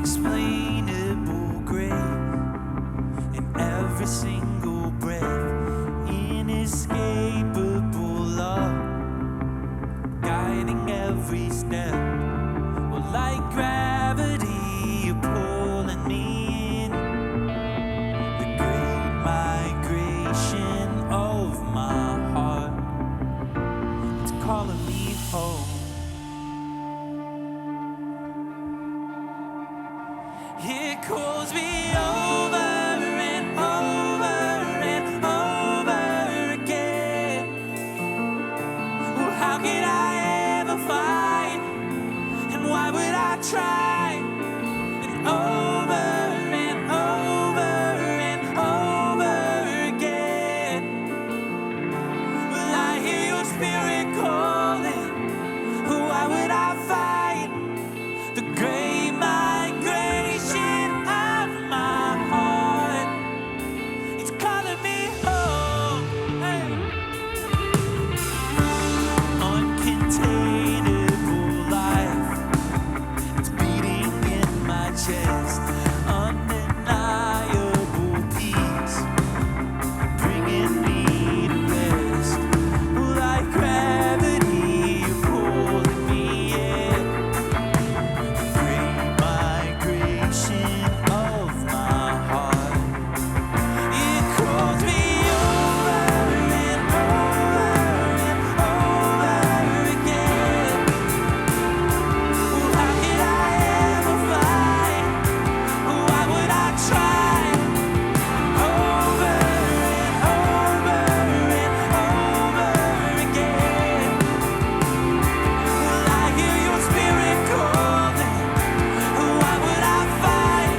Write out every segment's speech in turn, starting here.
unexplainable grace in every single breath, inescapable love guiding every step. Well, like gravity, you're pulling me in. The great migration of my heart, it's calling me home. It calls me over and over and over again. Well, how could I ever fight? And why would I try? And over and over and over again. Well, I hear your spirit calling. Why would I fight? The great migration of my heart, it's calling me home. Hey. Uncontainable life, it's beating in my chest. Undeniable peace, bringing me to rest. Like gravity, you're pulling me in. Great migration of my heart, it calls me over and over and over again. Well, how could I ever fight? Why would I try? Over and over and over again. Well, I hear your spirit calling. Why would I fight?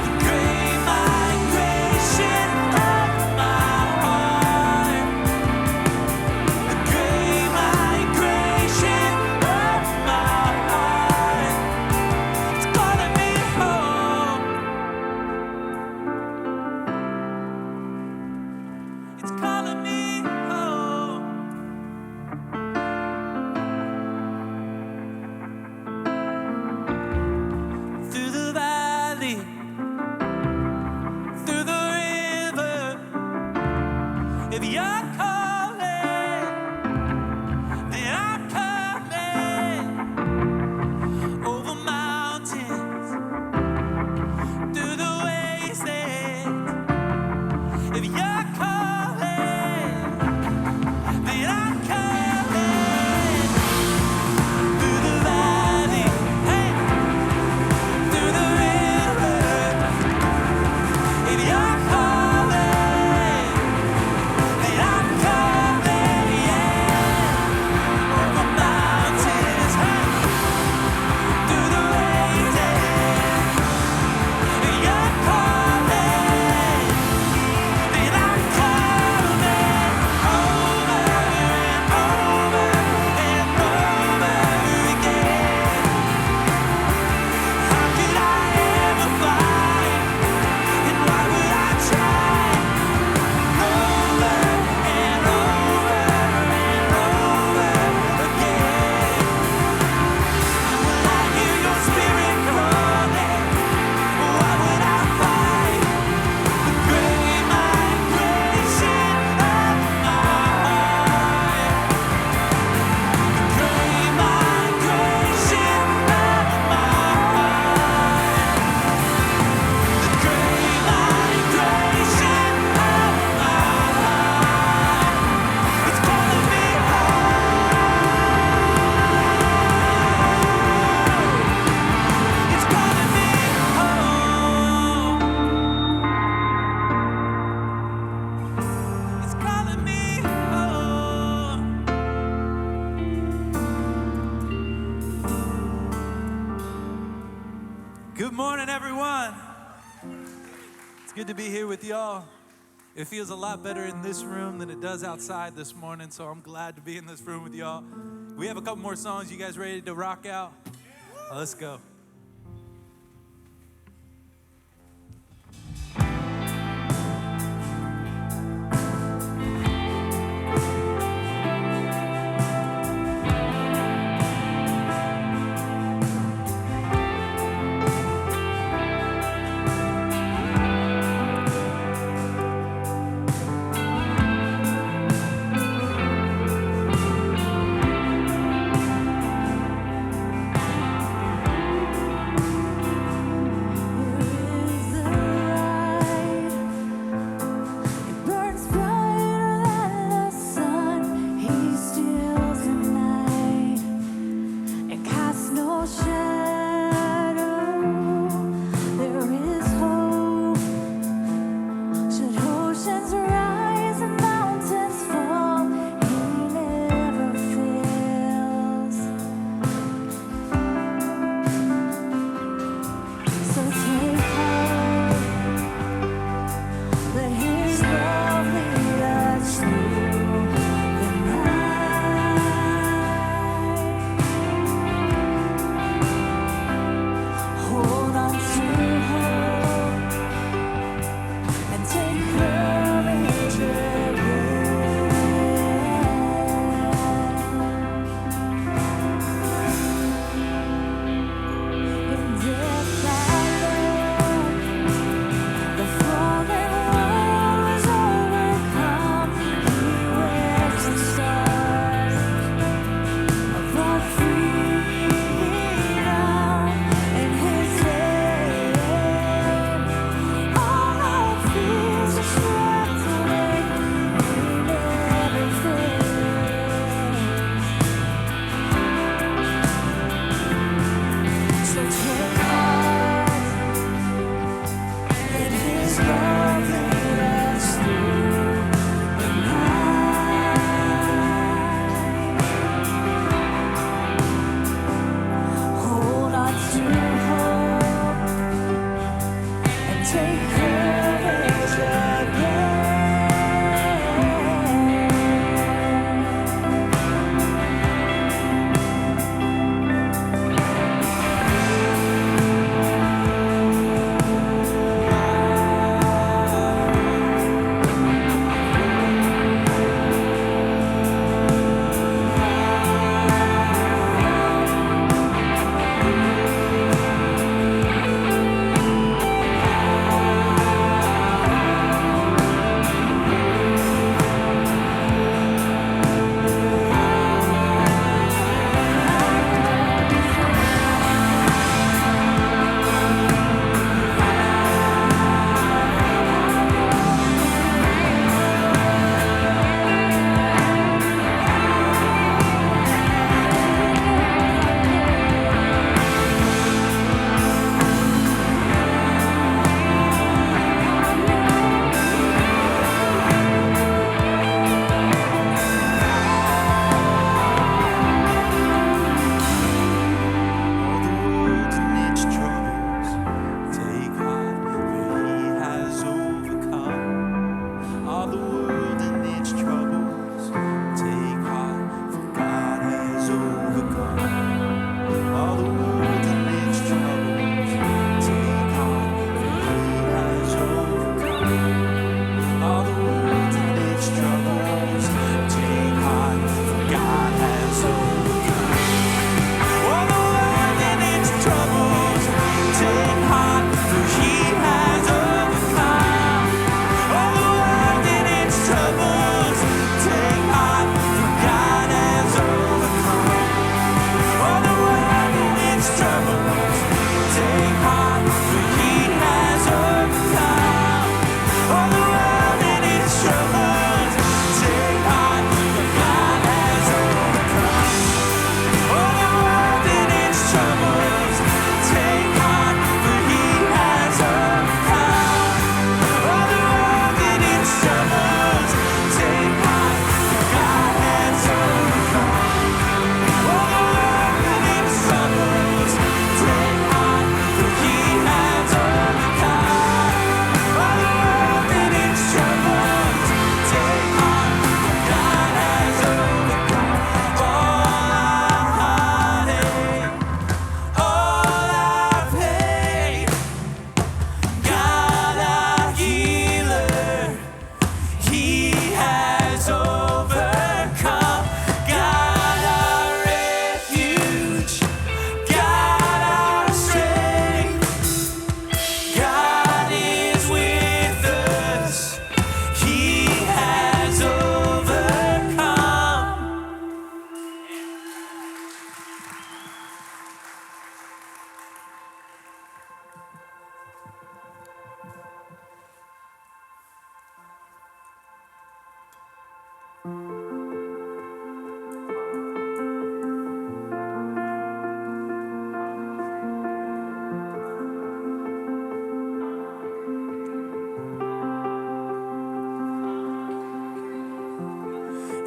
The great migration of my heart. The great migration of my heart. It's calling me home. It's calling me home. Through the valley, through the river, if you're calling, then I'm coming. Over mountains, through the wastelands, if you're calling, then I'm coming. Through the valley, hey, through the river, if you're calling, then I'm coming, yeah. Over mountains, hey, through the wastelands, if you're calling, then I'm coming. Over and over and over again. How could I ever fight? And why would I try? Over and over and over again. Will I hear your spirit calling? Why would I fight? The great migration of my heart. The great migration of my heart. The great migration of my heart. It's calling me home. It's calling me home. It's calling me home. Good morning, everyone. It's good to be here with y'all. It feels a lot better in this room than it does outside this morning, so I'm glad to be in this room with y'all. We have a couple more songs. You guys ready to rock out? Let's go.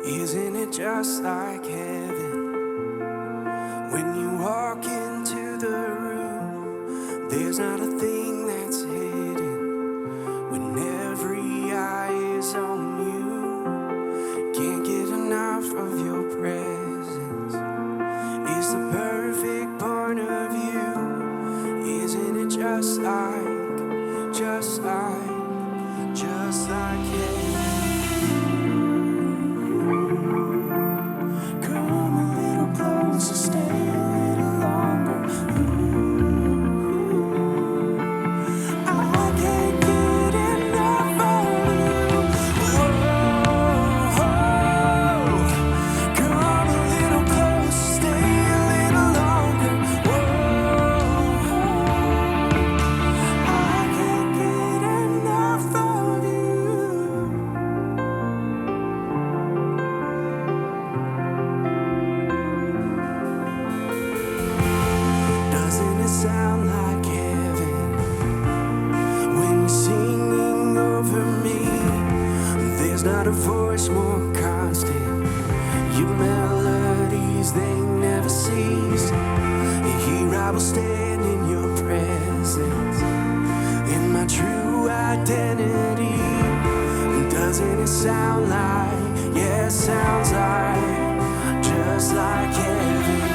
Isn't it just like heaven when you walk into the room? There's not a thing that's hidden when every eye is on you. Can't get enough of your presence. It's the perfect point of view. Isn't it just like heaven? Sound like heaven when you're singing over me. There's not a voice more constant. Your melodies, they never cease. Here I will stand in your presence, in my true identity. Doesn't it sound like, yeah, it sounds like, just like heaven.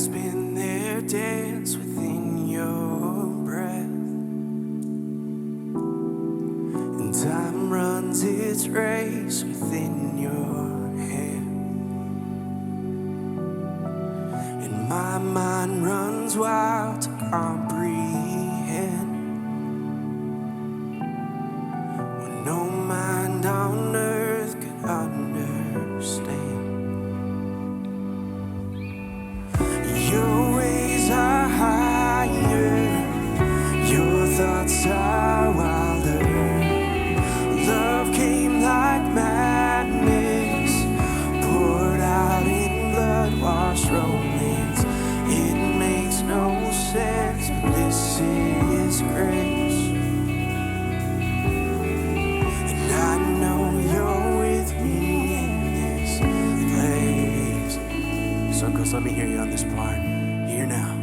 has been there, dance within your breath. And time runs its race within your hand. And my mind runs wild to comprehend what no mind on earth could understand. Your ways are higher, your thoughts are wilder. Love came like madness, poured out in blood-washed romance. It makes no sense, but this is grace. And I know you're with me in this place. So, cause let me hear you on this part. Here now.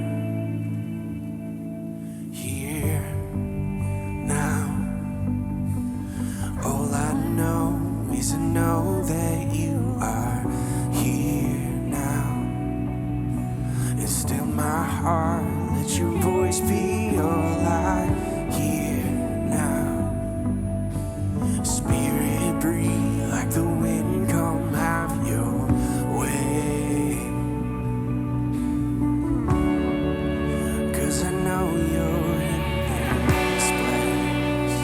Here now. All I know is I know that you are here now. And still my heart, let your voice be all I hear now. Spirit breathe like the wind, come have your way. 'Cause I know you're in this place.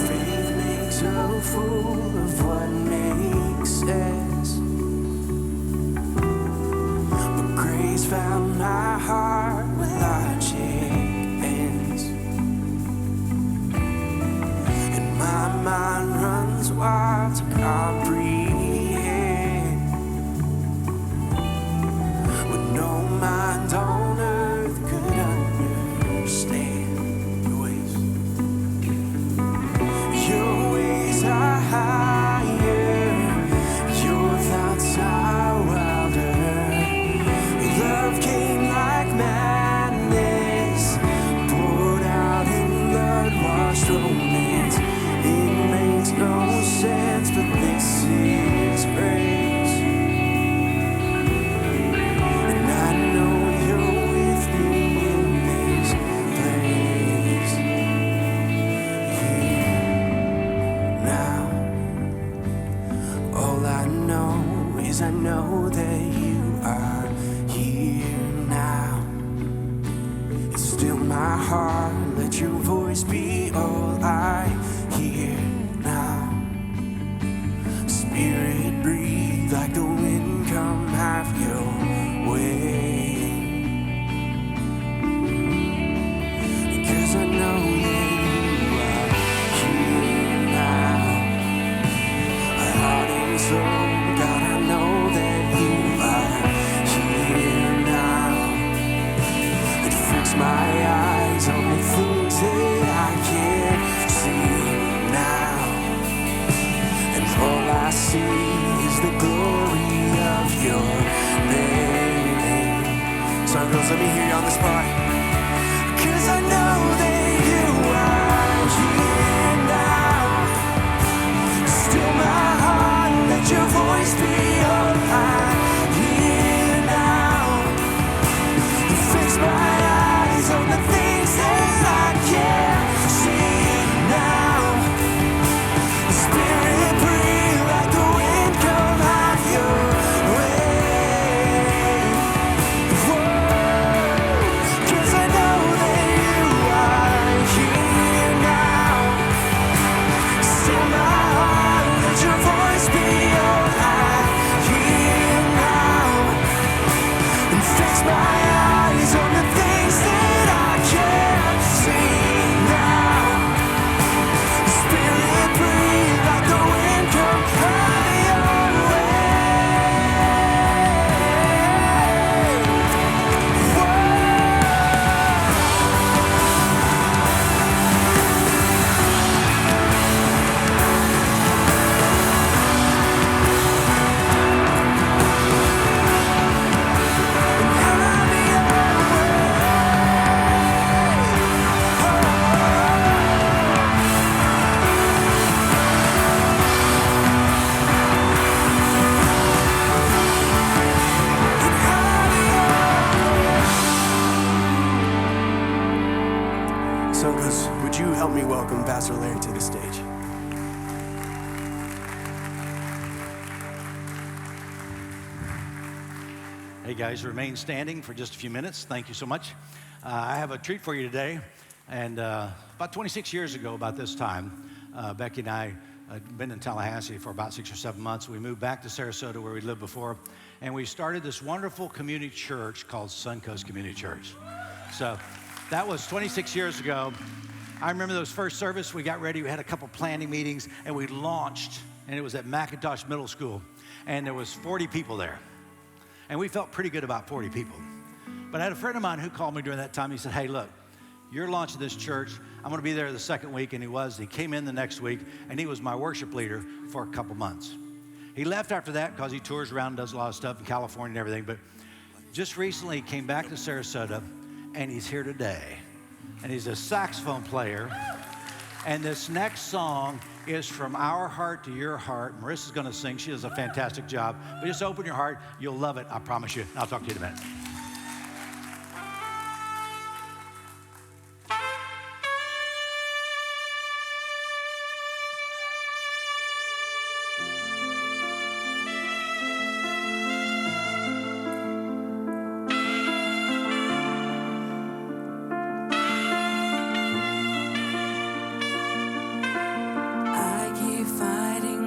Faith makes a fool of what makes sense, but grace found my heart where logic ends. And my mind runs wild to comprehend what no mind on earth could understand. Your ways are higher, your thoughts are wilder. Love came like madness, poured out in blood-washed romance. It makes no sense, but this is grace. And I know you're with me in this place. Here now. All I know is I know that you are here now. It's still my heart, let your voice be all I hear now. Spirit breathe like the wind, come have your way. Because I know that you are here now. Heart and soul, God, I know that you are here now. And fix my eyes on the things that I can't see now. And all I see is the glory of your name. So girls, let me hear you on this part. 'Cause I know that you are here now. Still my heart, let your voice be all I hear now. Fix my eyes on the things that I can't see now. Spirit breathe like the wind, come have your way. Whoa. would you help me welcome Pastor Larry to the stage? Hey guys, remain standing for just a few minutes. Thank you so much. I have a treat for you today. And about 26 years ago, about this time, Becky and I had been in Tallahassee for about 6 or 7 months. We moved back to Sarasota where we lived before, and we started this wonderful community church called Suncoast Community Church. So that was 26 years ago. I remember those first service, we got ready, we had a couple planning meetings, and we launched, and it was at McIntosh Middle School, and there was 40 people there. And we felt pretty good about 40 people. But I had a friend of mine who called me during that time. He said, hey, look, you're launching this church. I'm going to be there the second week, and he was. He came in the next week, and he was my worship leader for a couple months. He left after that because he tours around and does a lot of stuff in California and everything. But just recently, he came back to Sarasota, and he's here today. And he's a saxophone player. And this next song is From Our Heart to Your Heart. Marissa's going to sing. She does a fantastic job. But just open your heart. You'll love it. I promise you. And I'll talk to you in a minute.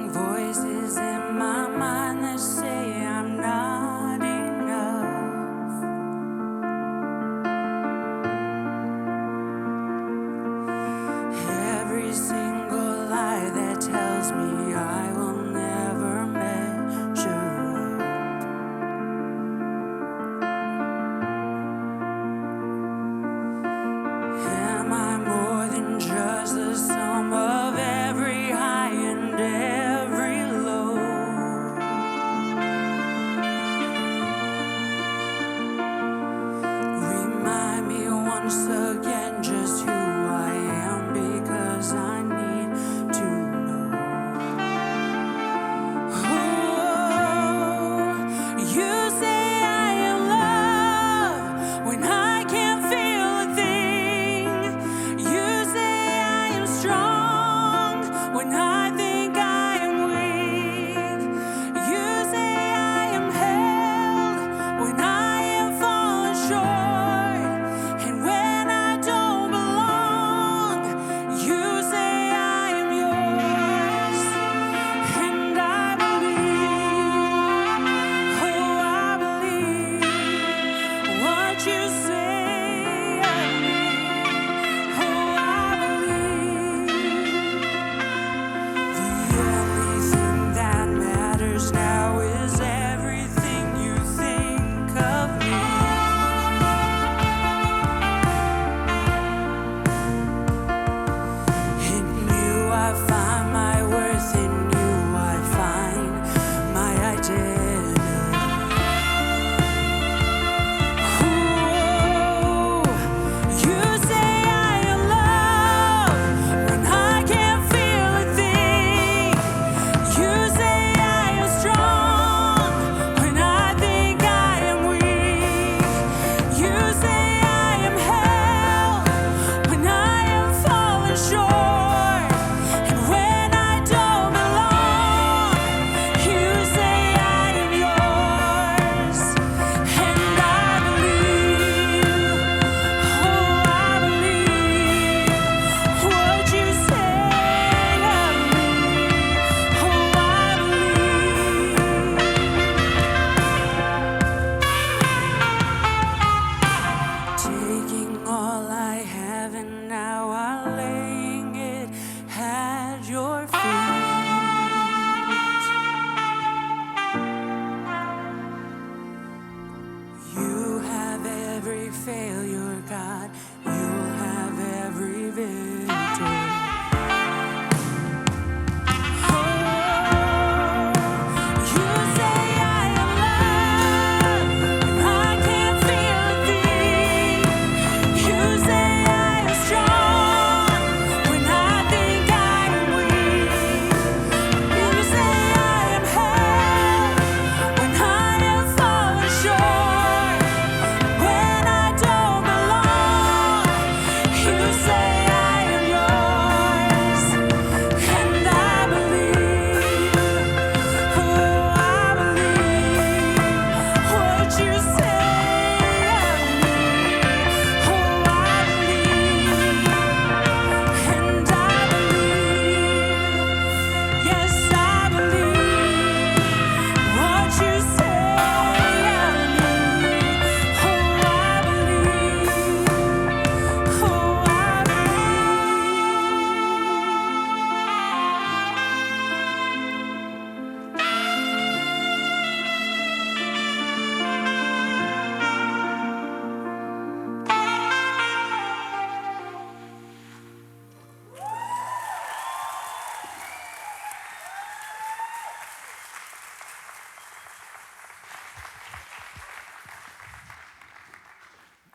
Voices in my mind that say I'm not enough.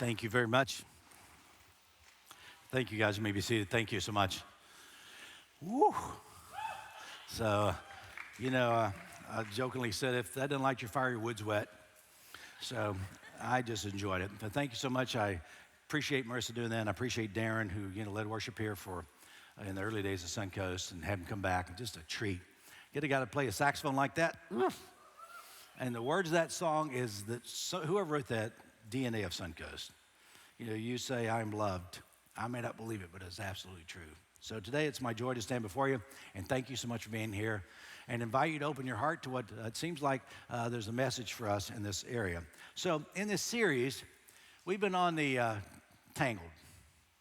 Thank you very much. Thank you, guys. You may be seated. Thank you so much. Woo. So, I jokingly said, if that doesn't light your fire, your wood's wet. So I just enjoyed it. But thank you so much. I appreciate Marissa doing that, and I appreciate Darren, who led worship here in the early days of Suncoast, and have him come back. Just a treat. Get a guy to play a saxophone like that. And the words of that song is that whoever wrote that, DNA of Suncoast. You say, I'm loved. I may not believe it, but it's absolutely true. So today it's my joy to stand before you, and thank you so much for being here, and invite you to open your heart to what it seems like there's a message for us in this area. So in this series, we've been on the Tangled,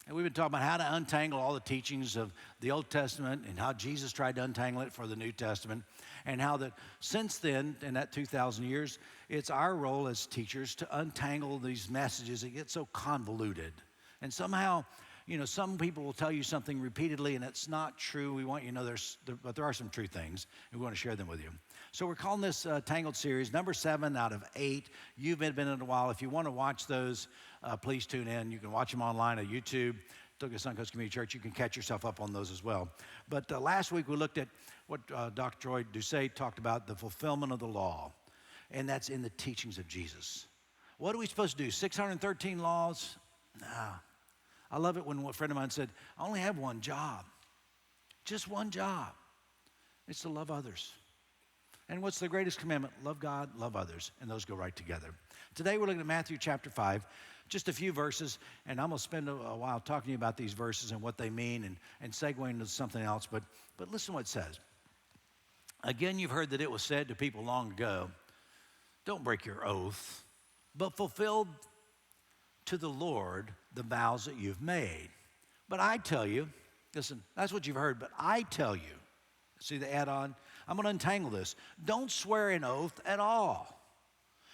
and we've been talking about how to untangle all the teachings of the Old Testament and how Jesus tried to untangle it for the New Testament, and how that since then, in that 2,000 years, it's our role as teachers to untangle these messages that get so convoluted. And somehow, some people will tell you something repeatedly and it's not true. We want you to know but there are some true things, and we want to share them with you. So we're calling this Tangled series number 7 out of 8. You've been in it a while. If you want to watch those, please tune in. You can watch them online at YouTube. Look at Suncoast Community Church. You can catch yourself up on those as well. But last week we looked at what Dr. Troy Doucet talked about, the fulfillment of the law. And that's in the teachings of Jesus. What are we supposed to do? 613 laws? No. I love it when a friend of mine said, I only have one job. Just one job. It's to love others. And what's the greatest commandment? Love God, love others. And those go right together. Today we're looking at Matthew chapter 5. Just a few verses, and I'm going to spend a while talking to you about these verses and what they mean and segueing into something else. But listen to what it says. Again, you've heard that it was said to people long ago, don't break your oath, but fulfill to the Lord the vows that you've made. But I tell you, listen, that's what you've heard, but I tell you, see the add-on? I'm going to untangle this. Don't swear an oath at all,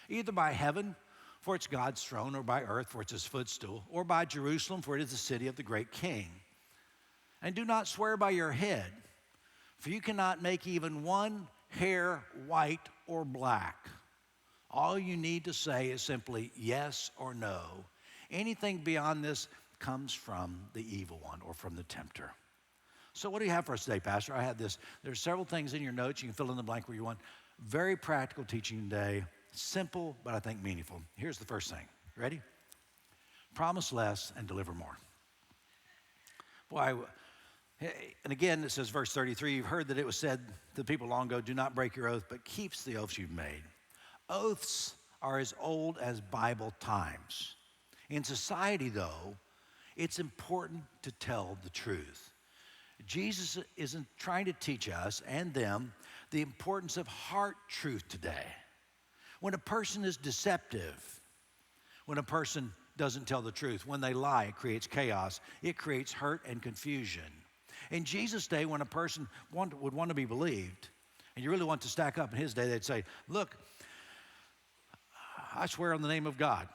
either by heaven, for it's God's throne, or by earth, for it's his footstool, or by Jerusalem, for it is the city of the great king. And do not swear by your head, for you cannot make even one hair white or black. All you need to say is simply yes or no. Anything beyond this comes from the evil one or from the tempter. So what do you have for us today, Pastor? I have this. There's several things in your notes. You can fill in the blank where you want. Very practical teaching today. Simple, but I think meaningful. Here's the first thing. Ready? Promise less and deliver more. Boy, and again, it says verse 33, you've heard that it was said to the people long ago, do not break your oath, but keeps the oaths you've made. Oaths are as old as Bible times. In society, though, it's important to tell the truth. Jesus isn't trying to teach us and them the importance of heart truth today. When a person is deceptive, when a person doesn't tell the truth, when they lie, it creates chaos. It creates hurt and confusion. In Jesus' day, when a person would want to be believed, and you really want to stack up in his day, they'd say, look, I swear on the name of God.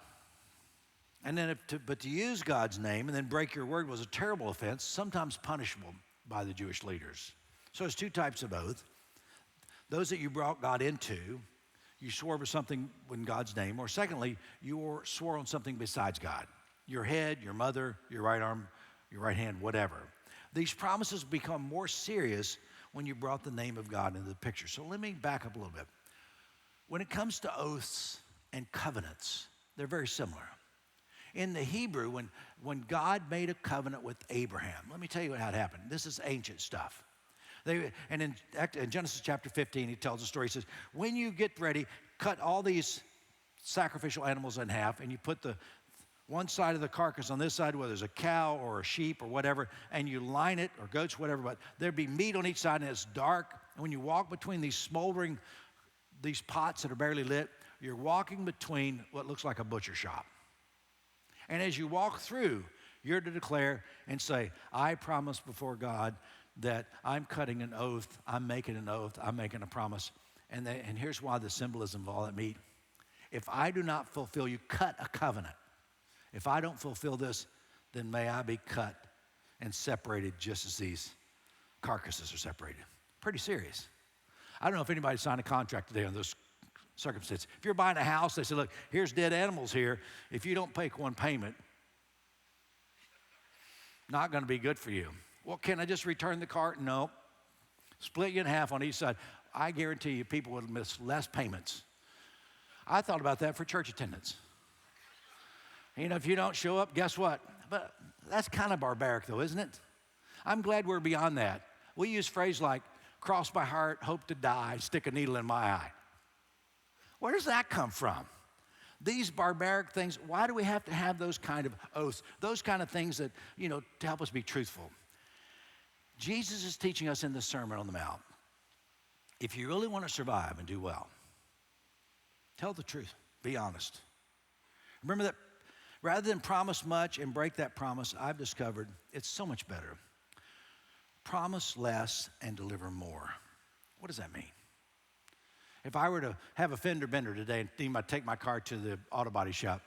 And then, but to use God's name and then break your word was a terrible offense, sometimes punishable by the Jewish leaders. So there's two types of oath. Those that you brought God into, you swore by something in God's name, or secondly, you swore on something besides God. Your head, your mother, your right arm, your right hand, whatever. These promises become more serious when you brought the name of God into the picture. So let me back up a little bit. When it comes to oaths and covenants, they're very similar. In the Hebrew, when God made a covenant with Abraham, let me tell you how it happened. This is ancient stuff. And in Genesis chapter 15, he tells a story. He says, when you get ready, cut all these sacrificial animals in half, and you put the one side of the carcass on this side, whether it's a cow or a sheep or whatever, and you line it, or goats, whatever, but there'd be meat on each side, and it's dark. And when you walk between these smoldering, these pots that are barely lit, you're walking between what looks like a butcher shop. And as you walk through, you're to declare and say, I promise before God that I'm cutting an oath, I'm making an oath, I'm making a promise. And here's why the symbolism of all that meat. If I do not fulfill, you cut a covenant. If I don't fulfill this, then may I be cut and separated just as these carcasses are separated. Pretty serious. I don't know if anybody signed a contract today on those circumstance. If you're buying a house, they say, look, here's dead animals here. If you don't make one payment, not going to be good for you. Well, can I just return the car? No. Split you in half on each side. I guarantee you people would miss less payments. I thought about that for church attendance. You know, if you don't show up, guess what? But that's kind of barbaric though, isn't it? I'm glad we're beyond that. We use phrases like, cross my heart, hope to die, stick a needle in my eye. Where does that come from? These barbaric things, why do we have to have those kind of oaths? Those kind of things that, you know, to help us be truthful. Jesus is teaching us in the Sermon on the Mount, if you really want to survive and do well, tell the truth, be honest. Remember that rather than promise much and break that promise, I've discovered it's so much better. Promise less and deliver more. What does that mean? If I were to have a fender bender today and think I'd take my car to the auto body shop,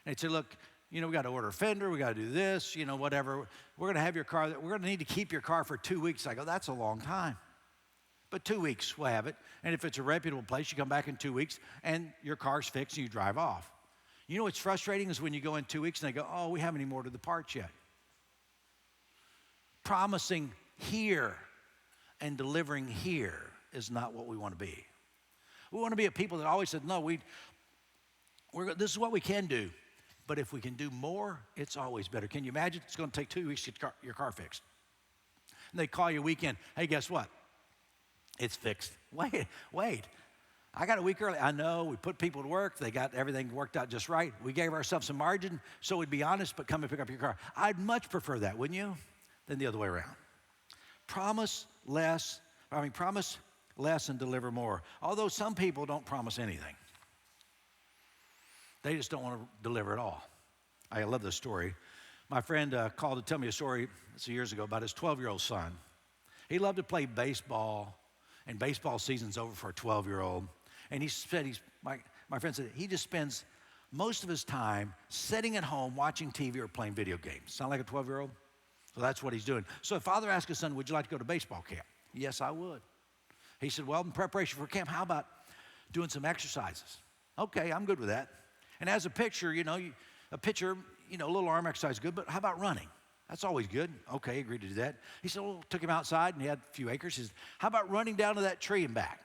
and they'd say, look, you know, we got to order a fender, we got to do this, you know, whatever. We're going to have your car, we're going to need to keep your car for 2 weeks. I go, that's a long time. But 2 weeks, we'll have it. And if it's a reputable place, you come back in 2 weeks and your car's fixed and you drive off. You know what's frustrating is when you go in 2 weeks and they go, oh, we haven't any more to the parts yet. Promising here and delivering here is not what we want to be. We want to be a people that always said, no, this is what we can do. But if we can do more, it's always better. Can you imagine? It's going to take 2 weeks to get your car fixed. And they call you a weekend. Hey, guess what? It's fixed. Wait. I got a week early. I know, we put people to work. They got everything worked out just right. We gave ourselves some margin so we'd be honest, but come and pick up your car. I'd much prefer that, wouldn't you? Than the other way around. Promise less and deliver more. Although some people don't promise anything. They just don't want to deliver at all. I love this story. My friend called to tell me a story some years ago about his 12-year-old son. He loved to play baseball, and baseball season's over for a 12-year-old. And he said, my friend said, he just spends most of his time sitting at home watching TV or playing video games. Sound like a 12-year-old? So that's what he's doing. So father asked his son, would you like to go to baseball camp? Yes, I would. He said, well, in preparation for camp, how about doing some exercises? Okay, I'm good with that. And as a pitcher, a little arm exercise is good, but how about running? That's always good. Okay, agreed to do that. He said, well, took him outside and he had a few acres. He said, how about running down to that tree and back?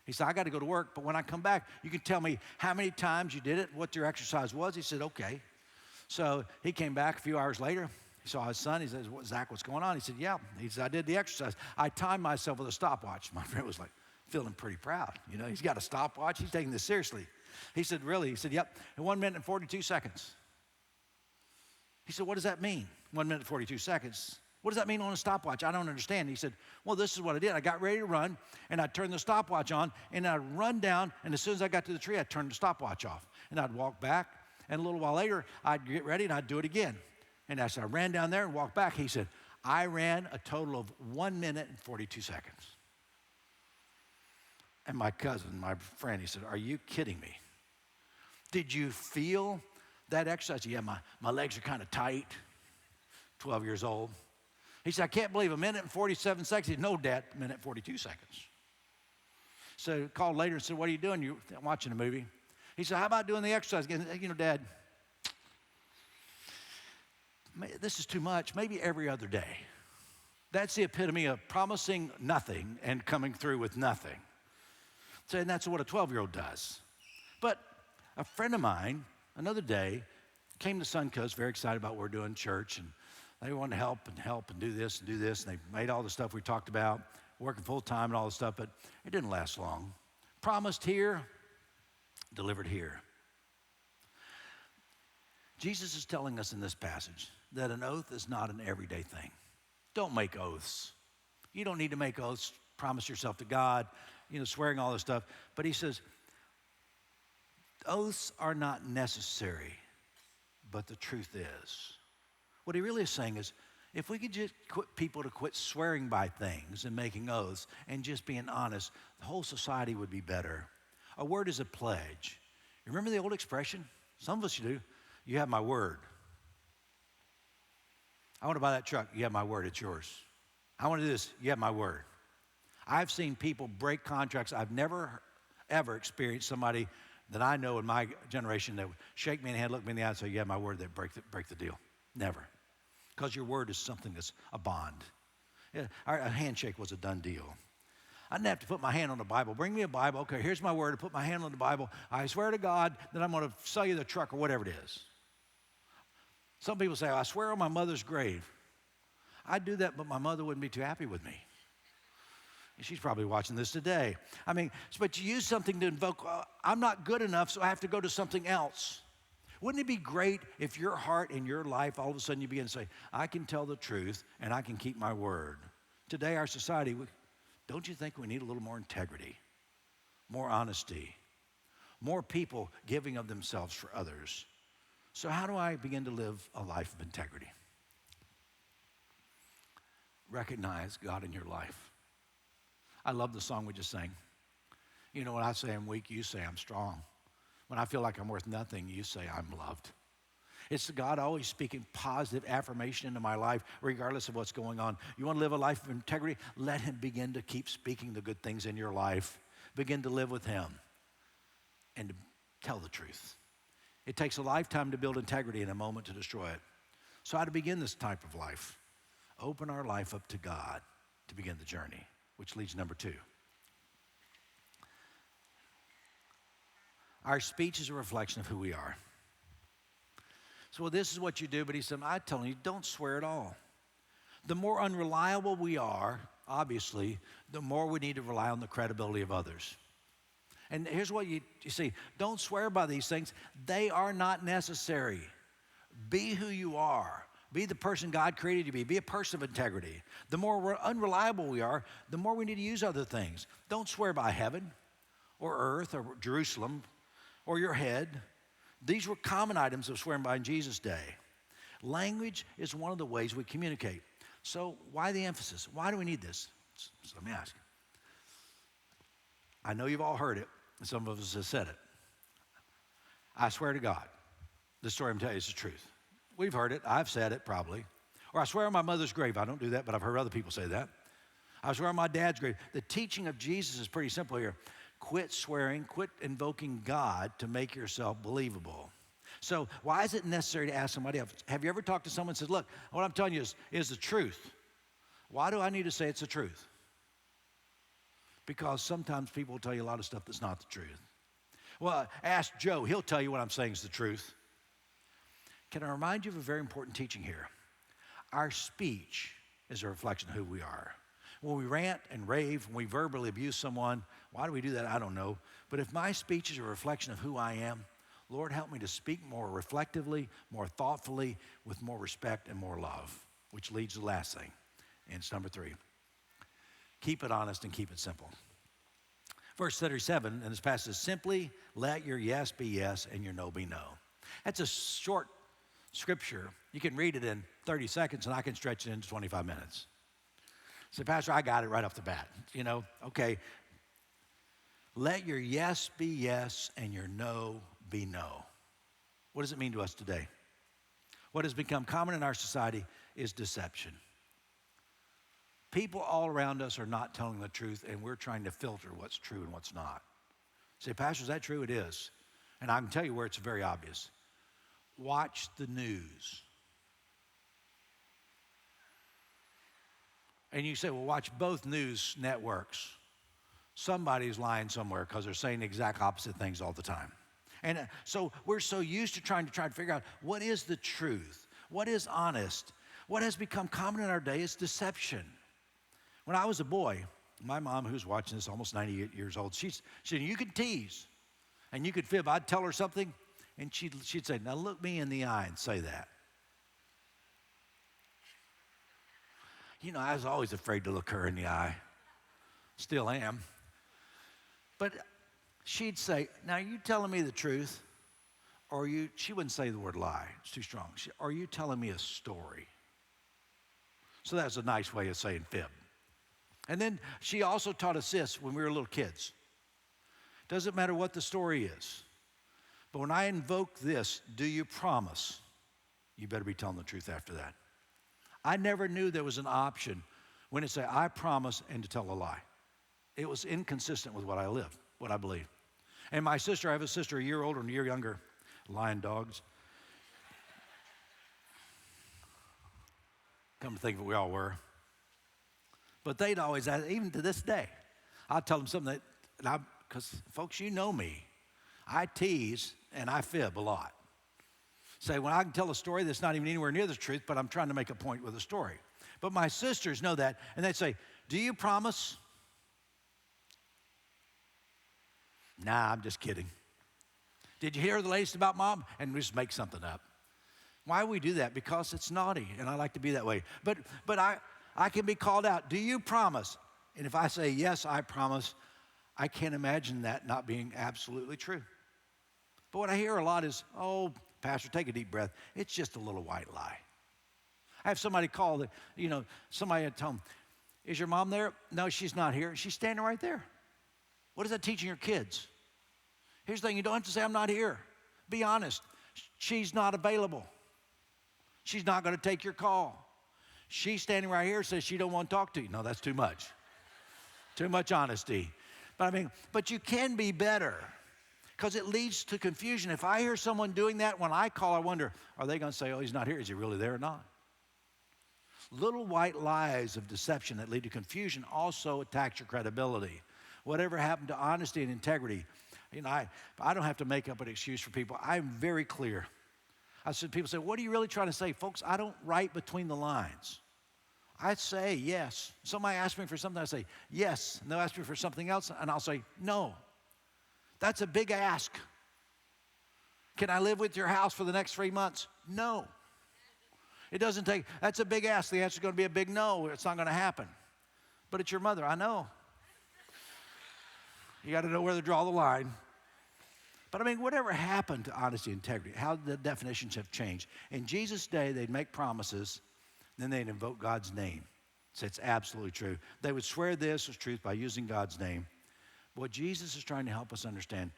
He said, I got to go to work, but when I come back, you can tell me how many times you did it, what your exercise was. He said, okay. So he came back a few hours later. He saw his son. He says, Zach, what's going on? He said, yeah. He said, I did the exercise. I timed myself with a stopwatch. My friend was like, feeling pretty proud. You know, he's got a stopwatch. He's taking this seriously. He said, really? He said, yep, in 1 minute and 42 seconds. He said, what does that mean, 1 minute and 42 seconds? What does that mean on a stopwatch? I don't understand. He said, well, this is what I did. I got ready to run, and I'd turn the stopwatch on, and I'd run down, and as soon as I got to the tree, I'd turn the stopwatch off. And I'd walk back, and a little while later, I'd get ready, and I'd do it again. And as I ran down there and walked back, he said, I ran a total of 1 minute and 42 seconds. And my cousin, my friend, he said, are you kidding me? Did you feel that exercise? Yeah, my legs are kind of tight, 12 years old. He said, I can't believe 1 minute and 47 seconds. He said, no, Dad, 1 minute and 42 seconds. So he called later and said, what are you doing? You're watching a movie. He said, how about doing the exercise again? You know, Dad, this is too much. Maybe every other day. That's the epitome of promising nothing and coming through with nothing. So, and that's what a 12-year-old does. But a friend of mine, another day, came to Suncoast, very excited about what we're doing in church, and they wanted to help and do this, and they made all the stuff we talked about, working full-time and all the stuff, but it didn't last long. Promised here, delivered here. Jesus is telling us in this passage that an oath is not an everyday thing. Don't make oaths. You don't need to make oaths, promise yourself to God, swearing all this stuff. But he says, oaths are not necessary, but the truth is. What he really is saying is, if we could just people to quit swearing by things and making oaths and just being honest, the whole society would be better. A word is a pledge. You remember the old expression? Some of us do. You have my word. I want to buy that truck. You have my word. It's yours. I want to do this. You have my word. I've seen people break contracts I've never, ever experienced somebody that I know in my generation that would shake me in the hand, look me in the eye, and say, yeah, my word, that break the deal. Never. Because your word is something that's a bond. Yeah, a handshake was a done deal. I didn't have to put my hand on the Bible. Bring me a Bible. Okay, here's my word. I put my hand on the Bible. I swear to God that I'm going to sell you the truck or whatever it is. Some people say, I swear on my mother's grave. I'd do that, but my mother wouldn't be too happy with me. She's probably watching this today. I mean, but you use something to invoke, I'm not good enough, so I have to go to something else. Wouldn't it be great if your heart and your life, all of a sudden you begin to say, I can tell the truth and I can keep my word. Today, our society, don't you think we need a little more integrity, more honesty, more people giving of themselves for others? So how do I begin to live a life of integrity? Recognize God in your life. I love the song we just sang. You know, when I say I'm weak, you say I'm strong. When I feel like I'm worth nothing, you say I'm loved. It's God always speaking positive affirmation into my life, regardless of what's going on. You want to live a life of integrity? Let him begin to keep speaking the good things in your life. Begin to live with him and to tell the truth. It takes a lifetime to build integrity and a moment to destroy it. So how to begin this type of life? Open our life up to God to begin the journey, which leads to number 2. Our speech is a reflection of who we are. So, well, this is what you do, but he said, I'm telling you, don't swear at all. The more unreliable we are, obviously, the more we need to rely on the credibility of others. And here's what you see, don't swear by these things. They are not necessary. Be who you are. Be the person God created you to be. Be a person of integrity. The more unreliable we are, the more we need to use other things. Don't swear by heaven or earth or Jerusalem or your head. These were common items of swearing by in Jesus' day. Language is one of the ways we communicate. So why the emphasis? Why do we need this? So let me ask. I know you've all heard it, and some of us have said it. I swear to God, the story I'm telling you is the truth. We've heard it. I've said it probably. Or I swear on my mother's grave. I don't do that, but I've heard other people say that. I swear on my dad's grave. The teaching of Jesus is pretty simple here. Quit swearing, quit invoking God to make yourself believable. So why is it necessary to ask somebody else? Have you ever talked to someone and said, look, what I'm telling you is the truth. Why do I need to say it's the truth? Because sometimes people will tell you a lot of stuff that's not the truth. Well, ask Joe. He'll tell you what I'm saying is the truth. Can I remind you of a very important teaching here? Our speech is a reflection of who we are. When we rant and rave, when we verbally abuse someone, why do we do that? I don't know. But if my speech is a reflection of who I am, Lord, help me to speak more reflectively, more thoughtfully, with more respect and more love, which leads to the last thing. And it's number 3. Keep it honest and keep it simple. Verse 37 in this passage, simply let your yes be yes and your no be no. That's a short scripture. You can read it in 30 seconds and I can stretch it into 25 minutes. Say, Pastor, I got it right off the bat. You know, okay. Let your yes be yes and your no be no. What does it mean to us today? What has become common in our society is deception. People all around us are not telling the truth, and we're trying to filter what's true and what's not. Say, Pastor, is that true? It is. And I can tell you where it's very obvious. Watch the news. And you say, well, watch both news networks. Somebody's lying somewhere because they're saying the exact opposite things all the time. And so we're so used to trying to figure out what is the truth, what is honest. What has become common in our day is deception. When I was a boy, my mom, who's watching this, almost 98 years old, she said, you could tease and you could fib. I'd tell her something and she'd say, now look me in the eye and say that. You know, I was always afraid to look her in the eye. Still am. But she'd say, now are you telling me the truth? Or she wouldn't say the word lie. It's too strong. Are you telling me a story? So that's a nice way of saying fib. And then she also taught us this when we were little kids. Doesn't matter what the story is. But when I invoke this, do you promise? You better be telling the truth after that. I never knew there was an option when it said, I promise, and to tell a lie. It was inconsistent with what I lived, what I believed. And my sister, I have a sister a year older and a year younger, lion dogs. Come to think of it, we all were. But they'd always ask, even to this day, I'll tell them something because folks, you know me. I tease and I fib a lot. Say, when I can tell a story that's not even anywhere near the truth, but I'm trying to make a point with a story. But my sisters know that, and they'd say, do you promise? Nah, I'm just kidding. Did you hear the latest about Mom? And we just make something up. Why we do that? Because it's naughty, and I like to be that way. But I can be called out. Do you promise? And if I say, yes, I promise, I can't imagine that not being absolutely true. But what I hear a lot is, oh, Pastor, take a deep breath. It's just a little white lie. I have somebody call, somebody had told them, is your mom there? No, she's not here. She's standing right there. What is that teaching your kids? Here's the thing, you don't have to say, I'm not here. Be honest. She's not available. She's not going to take your call. She's standing right here, says she don't want to talk to you. No, that's too much. Too much honesty. But you can be better because it leads to confusion. If I hear someone doing that, when I call, I wonder, are they going to say, oh, he's not here? Is he really there or not? Little white lies of deception that lead to confusion also attack your credibility. Whatever happened to honesty and integrity? I don't have to make up an excuse for people. I'm very clear. People say, what are you really trying to say? Folks, I don't write between the lines. I say yes. Somebody asks me for something, I say yes. And they'll ask me for something else, and I'll say no. That's a big ask. Can I live with your house for the next 3 months? No. It doesn't take, that's a big ask. The answer is going to be a big no. It's not going to happen. But it's your mother, I know. You got to know where to draw the line. But whatever happened to honesty and integrity, how the definitions have changed. In Jesus' day, they'd make promises, then they'd invoke God's name. So it's absolutely true. They would swear this was truth by using God's name. What Jesus is trying to help us understand,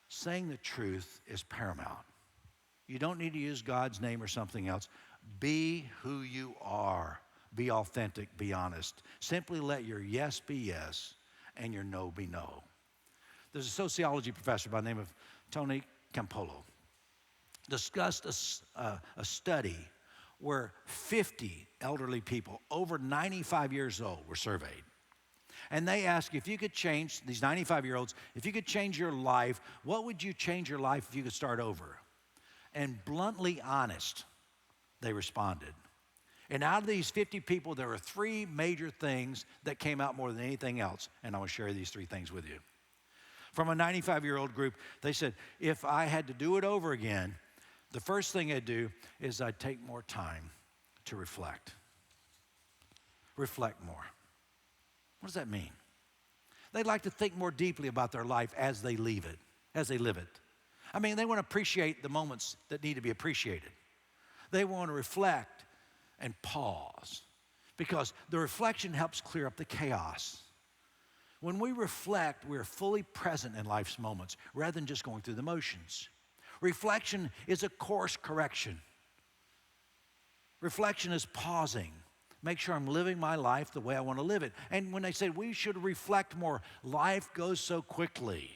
saying the truth is paramount. You don't need to use God's name or something else. Be who you are. Be authentic, be honest. Simply let your yes be yes and your no be no. There's a sociology professor by the name of Tony Campolo discussed a study where 50 elderly people over 95 years old were surveyed. And they asked, if you could change, these 95-year-olds, if you could change your life, what would you change your life if you could start over? And bluntly honest, they responded. And out of these 50 people, there were 3 major things that came out more than anything else. And I want to share these 3 things with you. From a 95-year-old group, they said, if I had to do it over again, the first thing I'd do is I'd take more time to reflect. Reflect more. What does that mean? They'd like to think more deeply about their life as they live it. They want to appreciate the moments that need to be appreciated. They want to reflect and pause because the reflection helps clear up the chaos. When we reflect, we're fully present in life's moments rather than just going through the motions. Reflection is a course correction. Reflection is pausing. Make sure I'm living my life the way I want to live it. And when they say we should reflect more, life goes so quickly.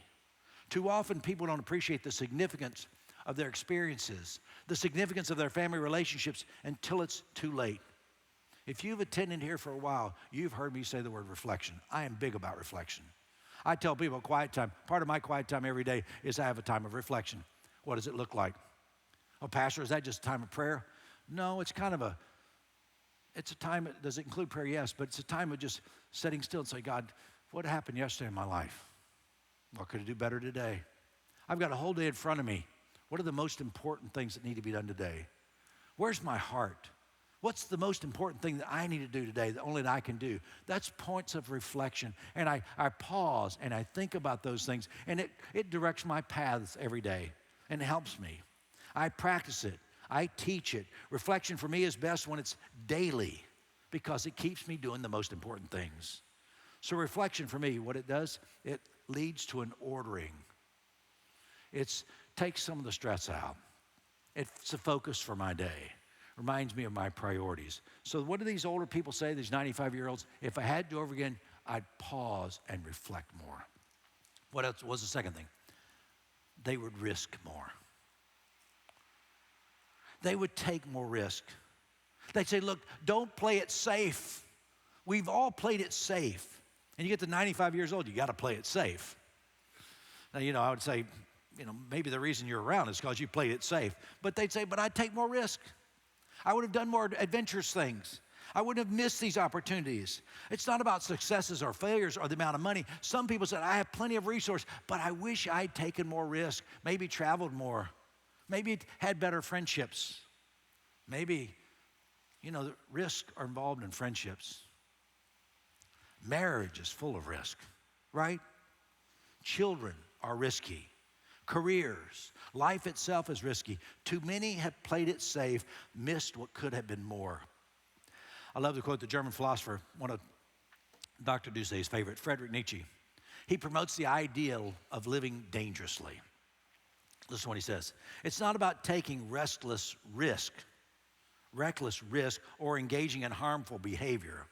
Too often people don't appreciate the significance of their experiences, the significance of their family relationships until it's too late. If you've attended here for a while, you've heard me say the word reflection. I am big about reflection. I tell people quiet time, part of my quiet time every day is I have a time of reflection. What does it look like? Oh, Pastor, is that just a time of prayer? No, it's a time, does it include prayer? Yes, but it's a time of just sitting still and say, God, what happened yesterday in my life? What could I do better today? I've got a whole day in front of me. What are the most important things that need to be done today? Where's my heart? What's the most important thing that I need to do today that only I can do? That's points of reflection. And I pause and I think about those things. And it directs my paths every day and it helps me. I practice it. I teach it. Reflection for me is best when it's daily because it keeps me doing the most important things. So reflection for me, what it does, it leads to an ordering. It takes some of the stress out. It's a focus for my day. Reminds me of my priorities. So what do these older people say, these 95-year-olds? If I had to do over again, I'd pause and reflect more. What else was the second thing? they would risk more. They would take more risk. They'd say, look, don't play it safe. We've all played it safe. And you get to 95 years old, you got to play it safe. Now, I would say, maybe the reason you're around is because you played it safe. But they'd say, but I'd take more risk. I would have done more adventurous things. I wouldn't have missed these opportunities. It's not about successes or failures or the amount of money. Some people said, I have plenty of resources, but I wish I'd taken more risk, maybe traveled more, maybe had better friendships. Maybe, the risks are involved in friendships. Marriage is full of risk, right? Children are risky. Careers, life itself is risky. Too many have played it safe, missed what could have been more. I love to quote the German philosopher, one of Dr. Dusay's favorite, Friedrich Nietzsche. He promotes the ideal of living dangerously. Listen to what he says. It's not about taking reckless risk, or engaging in harmful behavior.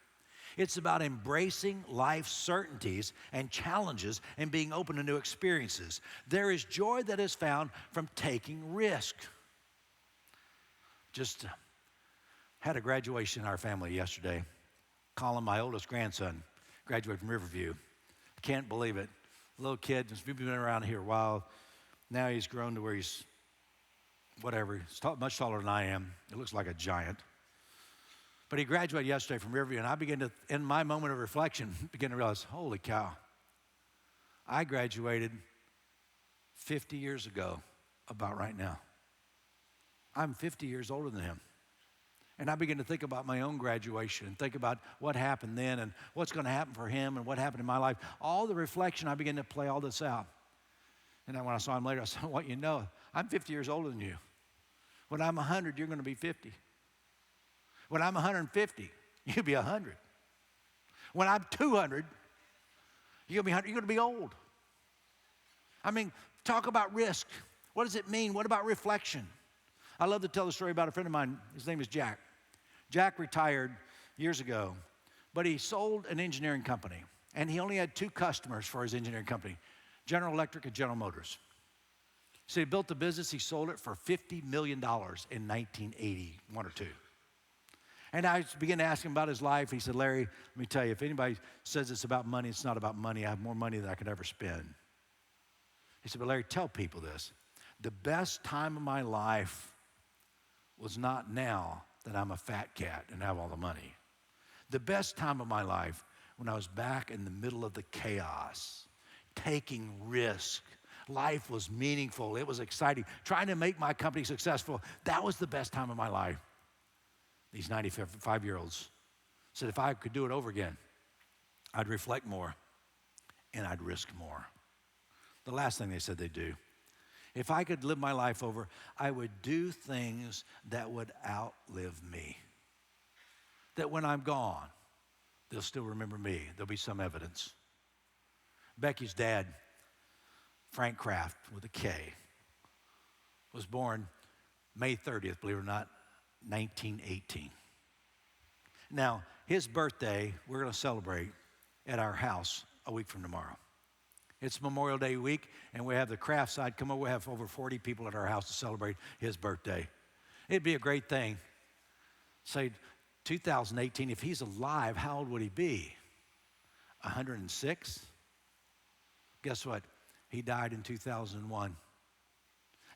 It's about embracing life's certainties and challenges and being open to new experiences. There is joy that is found from taking risk. Just had a graduation in our family yesterday. Colin, my oldest grandson, graduated from Riverview. I can't believe it. Little kid, we've been around here a while. Now he's grown to where he's he's much taller than I am. He looks like a giant. But he graduated yesterday from Riverview, and I began to, in my moment of reflection, begin to realize, holy cow, I graduated 50 years ago, about right now. I'm 50 years older than him. And I began to think about my own graduation and think about what happened then and what's going to happen for him and what happened in my life. All the reflection, I began to play all this out. And then when I saw him later, I said, what you know, I'm 50 years older than you. When I'm 100, you're going to be 50. When I'm 150, you'll be 100. When I'm 200, you're going to be old. I mean, talk about risk. What does it mean? What about reflection? I love to tell the story about a friend of mine. His name is Jack. Jack retired years ago, but he sold an engineering company, and he only had 2 customers for his engineering company, General Electric and General Motors. So he built the business. He sold it for $50 million in 1981 or 2. And I began to ask him about his life. He said, Larry, let me tell you, if anybody says it's about money, it's not about money. I have more money than I could ever spend. He said, but Larry, tell people this. The best time of my life was not now that I'm a fat cat and have all the money. The best time of my life when I was back in the middle of the chaos, taking risk. Life was meaningful. It was exciting. Trying to make my company successful. That was the best time of my life. These 95-year-olds said if I could do it over again, I'd reflect more and I'd risk more. The last thing they said they'd do, if I could live my life over, I would do things that would outlive me. That when I'm gone, they'll still remember me. There'll be some evidence. Becky's dad, Frank Kraft with a K, was born May 30th, believe it or not, 1918. Now, his birthday, we're going to celebrate at our house a week from tomorrow. It's Memorial Day week, and we have the craft side come over. We have over 40 people at our house to celebrate his birthday. It'd be a great thing. Say, 2018, if he's alive, how old would he be? 106? Guess what? He died in 2001.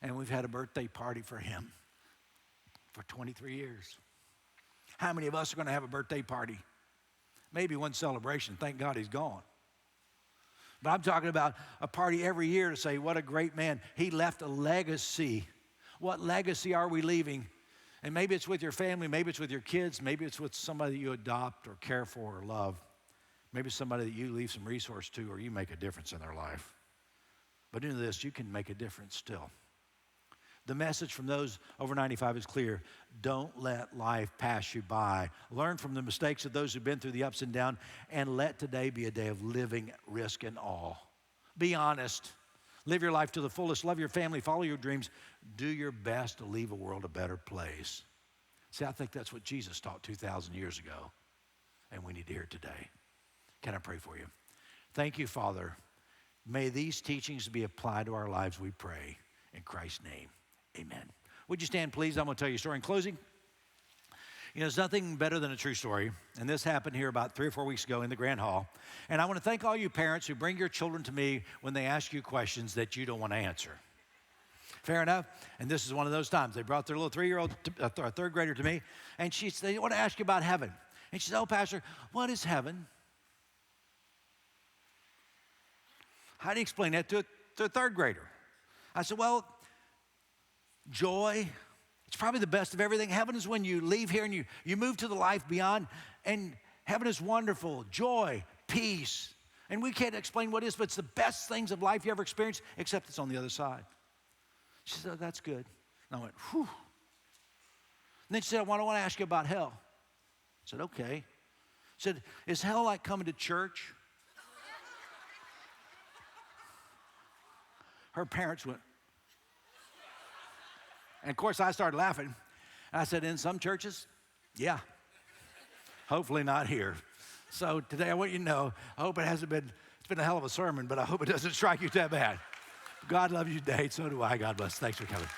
And we've had a birthday party for him for 23 years. How many of us are going to have a birthday party? Maybe one celebration. Thank God he's gone. But I'm talking about a party every year to say, what a great man. He left a legacy. What legacy are we leaving? And maybe it's with your family, maybe it's with your kids, maybe it's with somebody that you adopt or care for or love. Maybe it's somebody that you leave some resource to or you make a difference in their life. But into this, you can make a difference still. The message from those over 95 is clear. Don't let life pass you by. Learn from the mistakes of those who've been through the ups and downs, and let today be a day of living, risk, and awe. Be honest. Live your life to the fullest. Love your family. Follow your dreams. Do your best to leave a world a better place. See, I think that's what Jesus taught 2,000 years ago, and we need to hear it today. Can I pray for you? Thank you, Father. May these teachings be applied to our lives, we pray. In Christ's name, amen. Would you stand, please? I'm going to tell you a story in closing. You know, there's nothing better than a true story. And this happened here about 3 or 4 weeks ago in the Grand Hall. And I want to thank all you parents who bring your children to me when they ask you questions that you don't want to answer. Fair enough? And this is one of those times. They brought their little 3-year-old, third grader to me, and they want to ask you about heaven. And she said, oh, Pastor, what is heaven? How do you explain that to a third grader? I said, well, joy. It's probably the best of everything. Heaven is when you leave here and you move to the life beyond, and heaven is wonderful, joy, peace. And we can't explain what it is, but it's the best things of life you ever experienced, except it's on the other side. She said, oh, that's good. And I went, whew. And then she said, well, I want to ask you about hell. I said, okay. She said, is hell like coming to church? Her parents went. And of course, I started laughing. And I said, in some churches, yeah. Hopefully not here. So today I want you to know, I hope it's been a hell of a sermon, but I hope it doesn't strike you that bad. God loves you today. So do I. God bless. Thanks for coming.